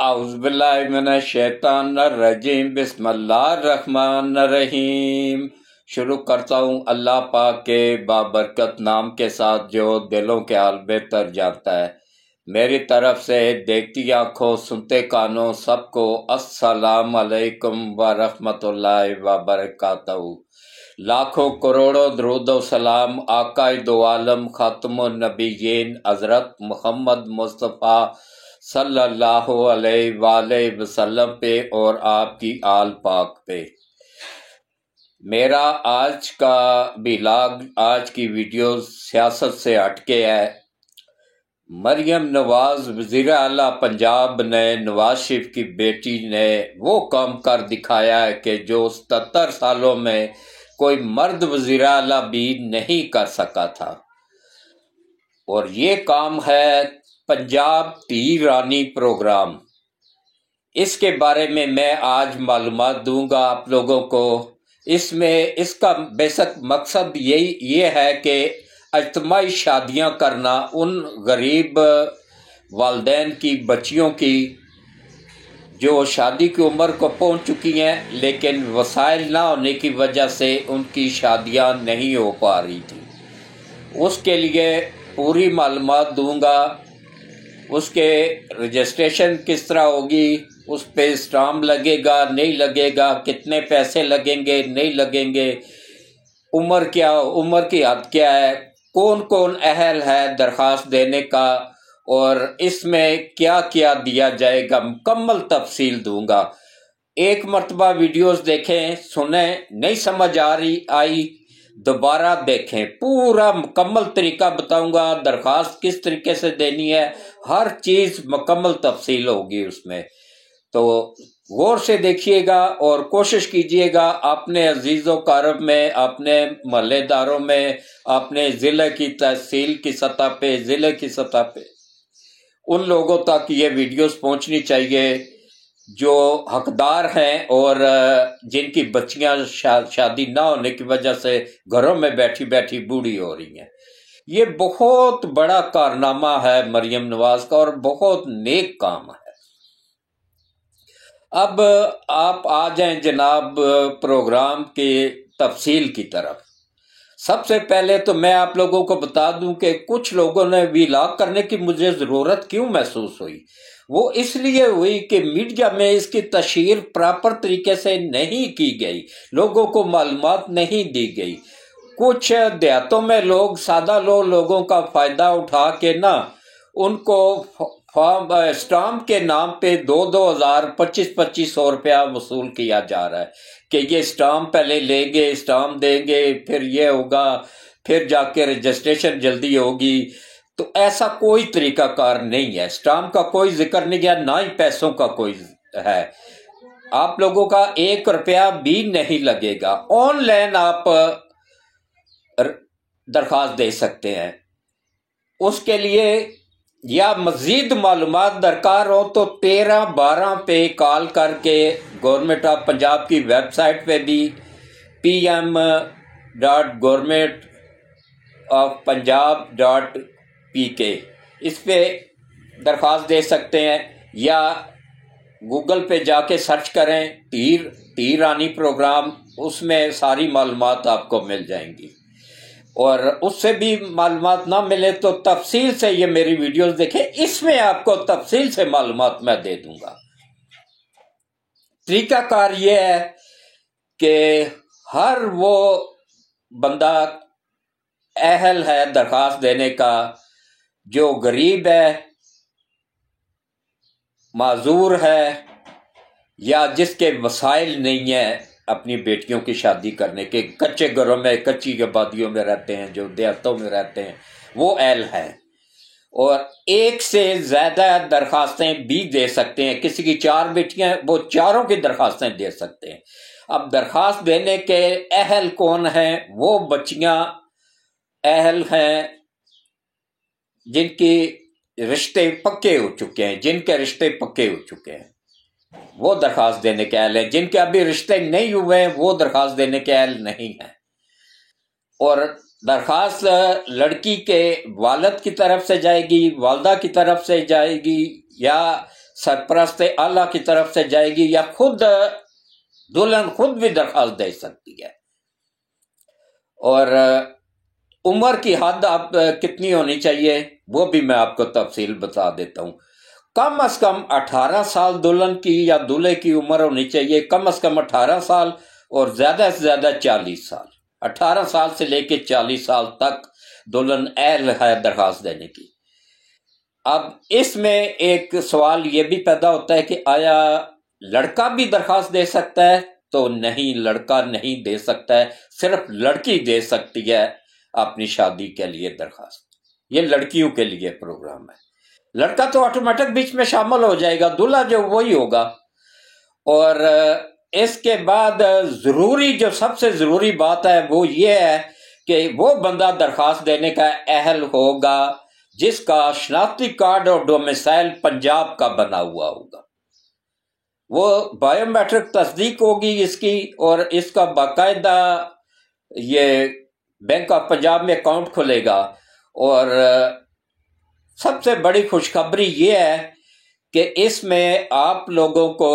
اعوذ باللہ من الشیطان الرجیم، بسم اللہ الرحمن الرحیم۔ شروع کرتا ہوں اللہ پاک کے بابرکت نام کے ساتھ جو دلوں کے حال بہتر جانتا ہے۔ میری طرف سے دیکھتی آنکھوں سنتے کانوں سب کو السلام علیکم ورحمۃ اللہ وبرکاتہ۔ لاکھوں کروڑوں درود و سلام آقا دو عالم خاتم النبیین حضرت محمد مصطفیٰ صلی اللہ علیہ وآلہ وسلم پہ اور آپ کی آل پاک پہ۔ میرا آج کا ولاگ، آج کی ویڈیو سیاست سے ہٹ کے ہے۔ مریم نواز وزیر اعلیٰ پنجاب نے نواز شریف کی بیٹی نے وہ کام کر دکھایا ہے کہ جو 77 سالوں میں کوئی مرد وزیر اعلیٰ بھی نہیں کر سکا تھا، اور یہ کام ہے پنجاب ٹی رانی پروگرام۔ اس کے بارے میں آج معلومات دوں گا آپ لوگوں کو۔ اس کا بیسک مقصد یہ ہے کہ اجتماعی شادیاں کرنا ان غریب والدین کی بچیوں کی جو شادی کی عمر کو پہنچ چکی ہیں لیکن وسائل نہ ہونے کی وجہ سے ان کی شادیاں نہیں ہو پا رہی تھی۔ اس کے لیے پوری معلومات دوں گا۔ اس کے رجسٹریشن کس طرح ہوگی، اس پہ اسٹامپ لگے گا نہیں لگے گا، کتنے پیسے لگیں گے نہیں لگیں گے، عمر کی حد کیا ہے، کون کون اہل ہے درخواست دینے کا، اور اس میں کیا کیا دیا جائے گا، مکمل تفصیل دوں گا۔ ایک مرتبہ ویڈیوز دیکھیں، سنیں، نہیں سمجھ آئی دوبارہ دیکھیں، پورا مکمل طریقہ بتاؤں گا، درخواست کس طریقے سے دینی ہے، ہر چیز مکمل تفصیل ہوگی اس میں۔ تو غور سے دیکھیے گا اور کوشش کیجیے گا اپنے عزیز و اقارب میں، اپنے محلے داروں میں، اپنے ضلع کی تحصیل کی سطح پہ، ضلع کی سطح پہ ان لوگوں تک یہ ویڈیوز پہنچنی چاہیے جو حقدار ہیں اور جن کی بچیاں شادی نہ ہونے کی وجہ سے گھروں میں بیٹھی بیٹھی بوڑھی ہو رہی ہیں۔ یہ بہت بڑا کارنامہ ہے مریم نواز کا اور بہت نیک کام ہے۔ اب آپ آ جائیں جناب پروگرام کے تفصیل کی طرف۔ سب سے پہلے تو میں آپ لوگوں کو بتا دوں کہ کچھ لوگوں نے ولاگ کرنے کی مجھے ضرورت کیوں محسوس ہوئی۔ وہ اس لیے ہوئی کہ میڈیا میں اس کی تشہیر پراپر طریقے سے نہیں کی گئی، لوگوں کو معلومات نہیں دی گئی۔ کچھ دیہاتوں میں لوگ، سادہ لوگوں کا فائدہ اٹھا کے ان کو اسٹامپ کے نام پہ 2,000 2500 روپیہ وصول کیا جا رہا ہے کہ یہ اسٹامپ پہلے لیں گے، اسٹامپ دیں گے، پھر یہ ہوگا، پھر جا کے رجسٹریشن جلدی ہوگی۔ تو ایسا کوئی طریقہ کار نہیں ہے، اسٹامپ کا کوئی ذکر نہیں ہے، نہ ہی پیسوں کا کوئی ہے۔ آپ لوگوں کا 1 روپیہ بھی نہیں لگے گا، آن لائن آپ درخواست دے سکتے ہیں۔ اس کے لیے یا مزید معلومات درکار ہو تو 1312 پہ کال کر کے گورنمنٹ آف پنجاب کی ویب سائٹ پہ بھی pm.government.of.punjab.pk اس پہ درخواست دے سکتے ہیں، یا گوگل پہ جا کے سرچ کریں ٹی رانی پروگرام، اس میں ساری معلومات آپ کو مل جائیں گی۔ اور اس سے بھی معلومات نہ ملے تو تفصیل سے یہ میری ویڈیوز دیکھیں، اس میں آپ کو تفصیل سے معلومات میں دے دوں گا۔ طریقہ کار یہ ہے کہ ہر وہ بندہ اہل ہے درخواست دینے کا جو غریب ہے، معذور ہے، یا جس کے وسائل نہیں ہیں اپنی بیٹیوں کی شادی کرنے کے، کچے گھروں میں، کچی آبادیوں میں رہتے ہیں، جو دیہاتوں میں رہتے ہیں، وہ اہل ہیں، اور ایک سے زیادہ درخواستیں بھی دے سکتے ہیں۔ کسی کی 4 بیٹیاں، وہ چاروں کی درخواستیں دے سکتے ہیں۔ اب درخواست دینے کے اہل کون ہیں؟ وہ بچیاں اہل ہیں جن کی رشتے پکے ہو چکے ہیں، جن کے رشتے پکے ہو چکے ہیں وہ درخواست دینے کے اہل ہیں۔ جن کے ابھی رشتے نہیں ہوئے ہیں وہ درخواست دینے کے اہل نہیں ہیں۔ اور درخواست لڑکی کے والد کی طرف سے جائے گی، والدہ کی طرف سے جائے گی، یا सरपरस्त आला की तरफ से जाएगी या खुद दुल्हन खुद भी दरखास्त दे सकती है। और उम्र की हद आप कितनी होनी चाहिए वो भी मैं आपको तफसील बता देता हूँ। कम से कम 18 साल दुल्हन की या दूल्हे की उम्र होनी चाहिए, कम से कम 18 साल और ज्यादा से ज्यादा 40 साल। 18 साल से लेके 40 साल तक दुल्हन अहल है दरखास्त देने की। अब इसमें एक सवाल ये भी पैदा होता है कि आया लड़का भी दरखास्त दे सकता है? तो नहीं, लड़का नहीं दे सकता है, सिर्फ लड़की दे सकती है अपनी शादी के लिए दरखास्त। ये लड़कियों के लिए प्रोग्राम है। लड़का तो ऑटोमेटिक बीच में शामिल हो जाएगा, दूल्हा जो वही होगा। और इसके बाद जरूरी जो सबसे जरूरी बात है वो ये है कि वो बंदा दरखास्त देने का अहल होगा जिसका शनाख्ती कार्ड और डोमिसाइल पंजाब का बना हुआ होगा। वो बायोमेट्रिक तस्दीक होगी इसकी, और इसका बाकायदा ये बैंक ऑफ पंजाब में अकाउंट खुलेगा। और सबसे बड़ी खुशखबरी ये है कि इसमें आप लोगों को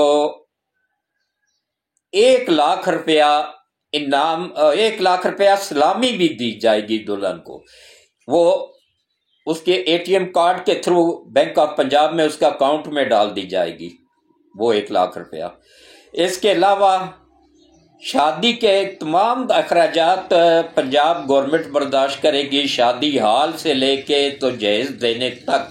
1 लाख रुपया इनाम, 1 लाख रुपया सलामी भी दी जाएगी दुल्हन को। वो उसके एटीएम कार्ड के थ्रू बैंक ऑफ पंजाब में उसका अकाउंट में डाल दी जाएगी वो 1 लाख रुपया। इसके अलावा शादी के तमाम अखराजात पंजाब गवर्नमेंट बर्दाश्त करेगी, शादी हाल से लेके तो जहेज देने तक।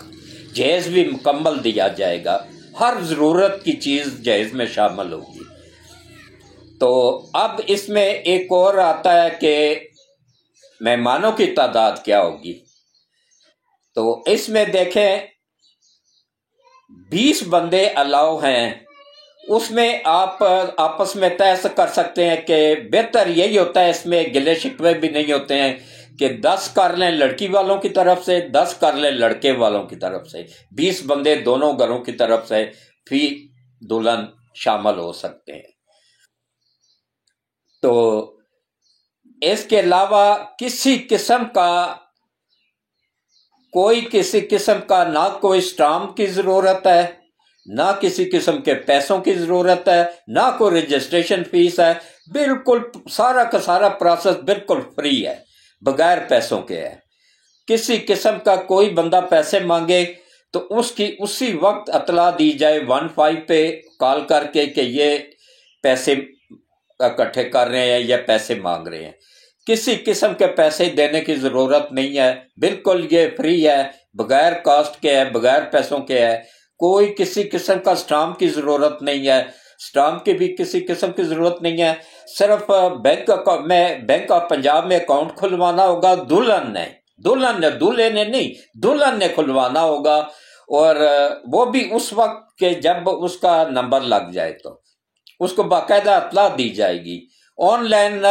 जहेज भी मुकम्मल दिया जाएगा, हर जरूरत की चीज जहेज में शामिल होगी। तो अब इसमें एक और आता है कि मेहमानों की तादाद क्या होगी। तो इसमें देखें 20 बंदे अलाउ हैं। उसमें आप आपस में तय कर सकते हैं कि बेहतर यही होता है, इसमें गिले शिकवे भी नहीं होते हैं कि 10 कर लें लड़की वालों की तरफ से, 10 कर लें लड़के वालों की तरफ से। 20 बंदे दोनों घरों की तरफ से फी दुल्हन शामिल हो सकते हैं। तो इसके अलावा किसी किस्म का ना कोई स्टाम्प की जरूरत है, ना किसी किस्म के पैसों की जरूरत है, ना कोई रजिस्ट्रेशन फीस है। बिल्कुल सारा का सारा प्रोसेस बिल्कुल फ्री है, बगैर पैसों के है। किसी किस्म का कोई बंदा पैसे मांगे तो उसकी उसी वक्त अतला दी जाए 15 पे कॉल करके कि ये पैसे इकट्ठे कर रहे हैं या पैसे मांग रहे हैं। किसी किस्म के पैसे देने की जरूरत नहीं है, बिल्कुल ये फ्री है, बगैर कॉस्ट के है, बगैर पैसों के है। कोई किसी किस्म का स्टाम्प की जरूरत नहीं है, स्टाम्प की भी किसी किस्म की जरूरत नहीं है। सिर्फ बैंक ऑफ पंजाब में अकाउंट खुलवाना होगा दुल्हन ने दूल्हे ने नहीं, दुल्हन ने खुलवाना होगा। और वो भी उस वक्त के जब उसका नंबर लग जाए तो उसको बाकायदा इत्तला दी जाएगी। ऑनलाइन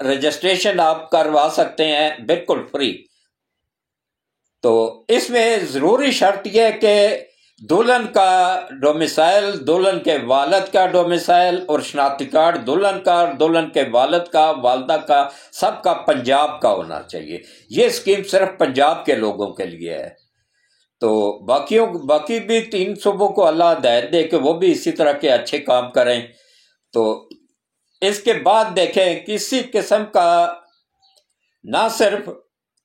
रजिस्ट्रेशन आप करवा सकते हैं बिल्कुल फ्री। तो इसमें जरूरी शर्त यह है कि दुल्हन का डोमिसाइल, दुल्हन के वालिद का डोमिसाइल और शनाख्ती कार्ड दुल्हन का, दुल्हन के वालिद का, वालदा का, सबका पंजाब का होना चाहिए। ये स्कीम सिर्फ पंजाब के लोगों के लिए है। तो बाकी भी 3 सूबों को अल्लाह हिदायत दे कि वो भी इसी तरह के अच्छे काम करें। तो इसके बाद देखें किसी किस्म का ना सिर्फ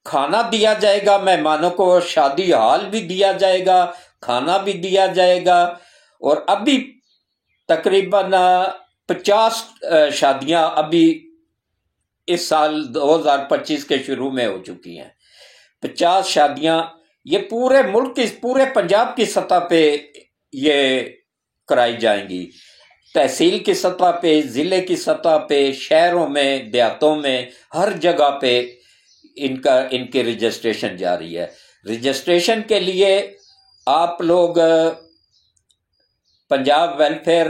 खाना दिया जाएगा मेहमानों को, शादी हाल भी दिया जाएगा, खाना भी दिया जाएगा। और अभी तकरीबन 50 शादियां अभी इस साल 2025 के शुरू में हो चुकी हैं। 50 शादियां ये पूरे मुल्क की, पूरे पंजाब की सतह पे ये कराई जाएंगी। तहसील की सतह पे, जिले की सतह पे, शहरों में, देहातों में, हर जगह पे इनकी रजिस्ट्रेशन जारी है। रजिस्ट्रेशन के लिए आप लोग पंजाब वेलफेयर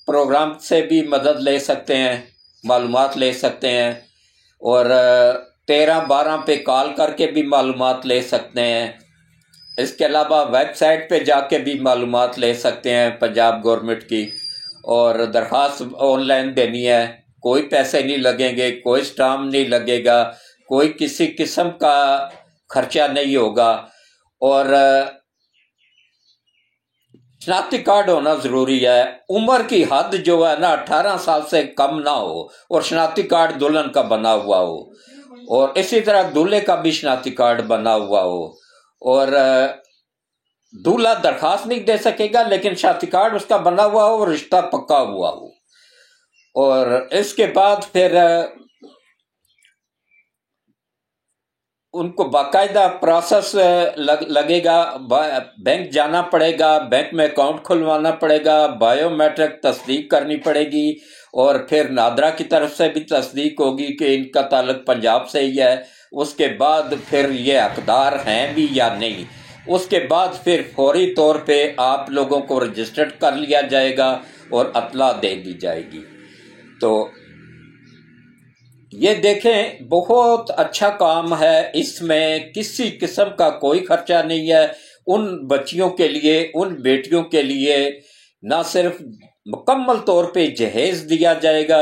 प्रोग्राम से भी मदद ले सकते हैं, मालूमात ले सकते हैं। और 1312 पे कॉल करके भी मालूमात ले सकते हैं। इसके अलावा वेबसाइट पे जाके भी मालूमात ले सकते हैं पंजाब गवर्नमेंट की। और दरख्वास्त ऑनलाइन देनी है, कोई पैसे नहीं लगेंगे, कोई स्टाम्प नहीं लगेगा, कोई किसी किस्म का खर्चा नहीं होगा। और शनाख्ती कार्ड होना ज़रूरी है। उम्र की हद जो है ना 18 साल से कम ना हो और शनाख्ती कार्ड दुल्हन का बना हुआ हो, और इसी तरह दूल्हे का भी शनाख्ती कार्ड बना हुआ हो। और दूल्हा दरखास्त नहीं दे सकेगा, लेकिन शनाख्ती कार्ड उसका बना हुआ हो और रिश्ता पक्का हुआ हो। और इसके बाद फिर उनको बाकायदा प्रोसेस लगेगा, बैंक जाना पड़ेगा, बैंक में अकाउंट खुलवाना पड़ेगा, बायोमेट्रिक तस्दीक करनी पड़ेगी, और फिर नादरा की तरफ से भी तस्दीक होगी कि इनका ताल्लुक पंजाब से ही है। उसके बाद फिर ये हकदार हैं भी या नहीं। उसके बाद फिर फौरी तौर पे आप लोगों को रजिस्टर्ड कर लिया जाएगा और अतला दे दी जाएगी। तो ये देखें, बहुत अच्छा काम है, इसमें किसी किस्म का कोई खर्चा नहीं है। उन बच्चियों के लिए, उन बेटियों के लिए ना सिर्फ मुकम्मल तौर पे जहेज दिया जाएगा,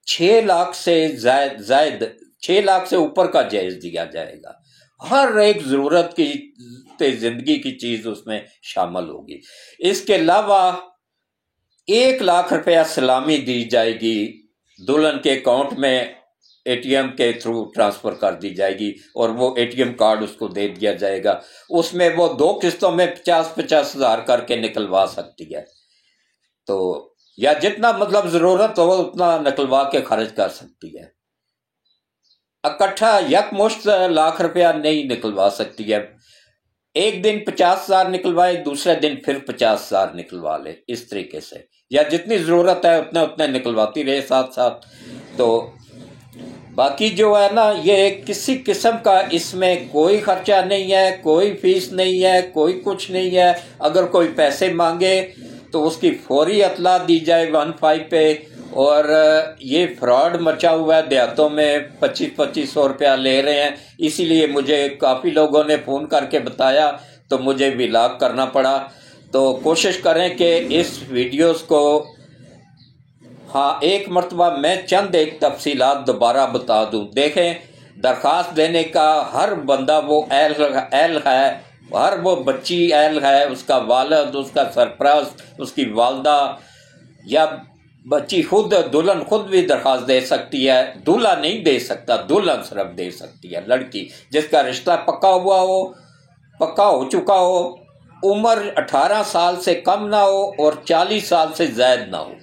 6 लाख से जायद 6 लाख से ऊपर का जहेज दिया जाएगा। हर एक ज़रूरत की ज़िंदगी की चीज़ उसमें शामिल होगी। इसके अलावा 1 लाख रुपया सलामी दी जाएगी, दुल्हन के अकाउंट में एटीएम के थ्रू ट्रांसफ़र कर दी जाएगी, और वो एटीएम कार्ड उसको दे दिया जाएगा। उसमें वो 2 किस्तों में 50-50 हज़ार करके निकलवा सकती है। तो या जितना मतलब ज़रूरत हो उतना निकलवा के खर्च कर सकती है। इकट्ठा यकमुश्त लाख रुपया नहीं निकलवा सकती है। एक दिन 50,000 निकलवाए, दूसरे दिन फिर 50,000 निकलवा ले, इस तरीके से, या जितनी ज़रूरत है उतना उतना निकलवाती रहे साथ साथ। तो बाकी जो है ना, ये किसी किस्म का इसमें कोई खर्चा नहीं है, कोई फीस नहीं है, कोई कुछ नहीं है। अगर कोई पैसे मांगे तो उसकी फौरी अतला दी जाए 15 पे। और ये फ्रॉड मचा हुआ है देहातों में, 2500 रुपया ले रहे हैं। इसीलिए मुझे काफ़ी लोगों ने फ़ोन करके बताया, तो मुझे व्लॉग करना पड़ा। तो कोशिश करें कि इस वीडियोस को, हाँ, एक मरतबा मैं चंद एक तफसीलात दोबारा बता दूं। देखें, दरख्वास्त देने का हर बंदा वो एल है, हर वो बच्ची एल है, उसका वालिद, उसका सरपरस्त, उसकी वालदा, या बच्ची खुद, दुल्हन खुद भी दरख्वास्त दे सकती है। दूल्हा नहीं दे सकता, दुल्हन सिर्फ दे सकती है। लड़की जिसका रिश्ता पक्का हुआ हो, पक्का हो चुका हो, उम्र 18 साल से कम ना हो और 40 साल से ज़ायद ना हो,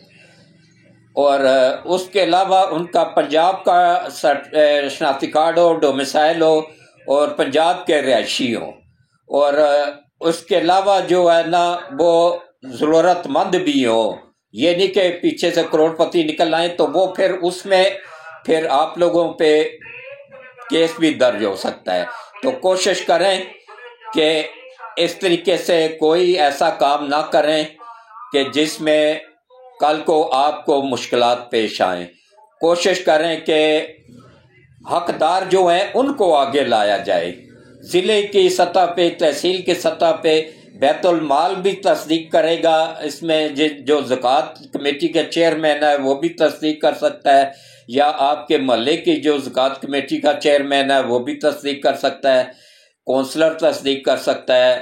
और उसके अलावा उनका पंजाब का शनाख्ती कार्ड हो, डोमिसाइल हो, और पंजाब के रिहायशी हो। और उसके अलावा जो है ना, वो ज़रूरतमंद भी हो। ये नहीं कि पीछे से करोड़पति निकल आए, तो वो फिर उसमें फिर आप लोगों पे केस भी दर्ज हो सकता है। तो कोशिश करें कि इस तरीके से कोई ऐसा काम ना करें कि जिसमें कल को आपको मुश्किलात पेश आएं। कोशिश करें कि हकदार जो हैं उनको आगे लाया जाए। ज़िले की सतह पे, तहसील की सतह पे बैतुल माल भी तस्दीक करेगा। इसमें जो ज़कात कमेटी के चेयरमैन है वो भी तस्दीक कर सकता है, या आपके महल्ले की जो ज़कात कमेटी का चेयरमैन है वो भी तस्दीक कर सकता है, कौंसलर तस्दीक कर सकता है,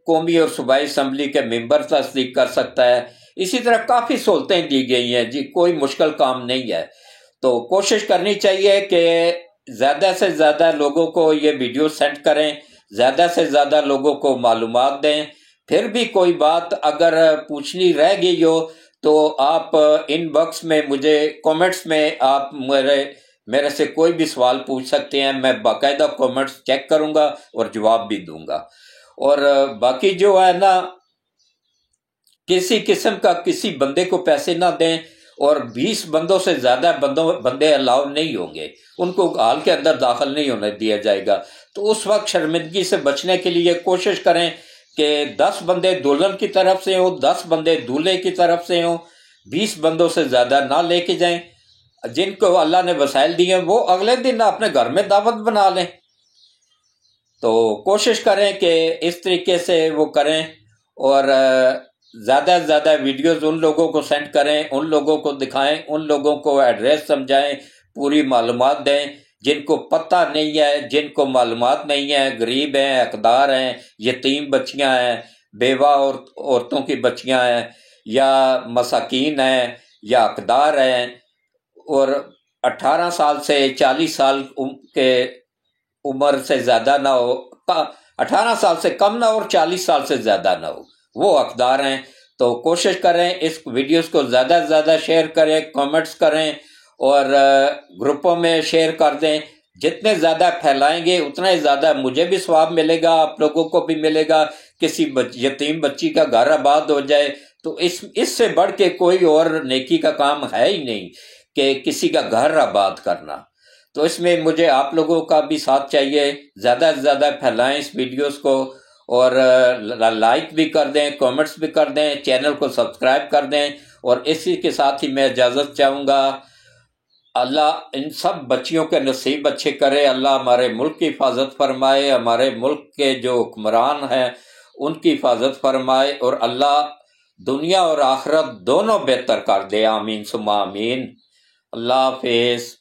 कौमी और सूबाई असम्बली के मेंबर तस्दीक कर सकता है। इसी तरह काफ़ी सहूलतें दी गई हैं जी, कोई मुश्किल काम नहीं है। तो कोशिश करनी चाहिए कि ज़्यादा से ज़्यादा लोगों को ये वीडियो सेंड करें, ज़्यादा से ज़्यादा लोगों को मालूमात दें। फिर भी कोई बात अगर पूछनी रह गई हो तो आप इनबॉक्स में मुझे कमेंट्स में आप मेरे से कोई भी सवाल पूछ सकते हैं। मैं बाकायदा कमेंट्स चेक करूंगा और जवाब भी दूंगा। और बाकी जो है ना, किसी किस्म का किसी बंदे को पैसे ना दें, और 20 बंदों से ज़्यादा बंदे अलाउ नहीं होंगे, उनको हाल के अंदर दाखिल नहीं होने दिया जाएगा। तो उस वक्त शर्मिंदगी से बचने के लिए कोशिश करें कि 10 बंदे दुल्हन की तरफ से हों, 10 बंदे दूल्हे की तरफ से हों, 20 बंदों से ज़्यादा ना लेके जाएं। जिनको अल्लाह ने वसाइल दिए वो अगले दिन अपने घर में दावत बना लें। तो कोशिश करें कि इस तरीके से वो करें, और ज़्यादा से ज़्यादा वीडियोज़ उन लोगों को सेंड करें, उन लोगों को दिखाएं, उन लोगों को एड्रेस समझाएं, पूरी मालूमात दें। जिनको पता नहीं है, जिनको मालूमात नहीं है, गरीब हैं, हकदार हैं, यतीम बच्चियां हैं, بیوہ اور عورتوں کی بچیاں ہیں یا مساکین ہیں یا اقدار ہیں، اور 18 سال سے 40 سال کے عمر سے زیادہ نہ ہو، 18 سال سے کم نہ ہو اور 40 سال سے زیادہ نہ ہو، وہ حقدار ہیں۔ تو کوشش کریں اس ویڈیوز کو زیادہ سے زیادہ شیئر کریں، کامنٹس کریں اور گروپوں میں شیئر کر دیں۔ جتنے زیادہ پھیلائیں گے اتنا ہی زیادہ مجھے بھی ثواب ملے گا، آپ لوگوں کو بھی ملے گا، کسی یتیم بچی کا گھر آباد ہو جائے تو اس سے بڑھ کے کوئی اور نیکی کا کام ہے ہی نہیں کہ کسی کا گھر آباد کرنا۔ تو اس میں مجھے آپ لوگوں کا بھی ساتھ چاہیے، زیادہ سے زیادہ پھیلائیں اس ویڈیوز کو، اور لائک بھی کر دیں، کامنٹس بھی کر دیں، چینل کو سبسکرائب کر دیں، اور اسی کے ساتھ ہی میں اجازت چاہوں گا۔ اللہ ان سب بچیوں کے نصیب اچھے کرے، اللہ ہمارے ملک کی حفاظت فرمائے، ہمارے ملک کے جو حکمران ہیں ان کی حفاظت فرمائے، اور اللہ دنیا اور آخرت دونوں بہتر کر دے، آمین ثم آمین۔ اللہ حافظ۔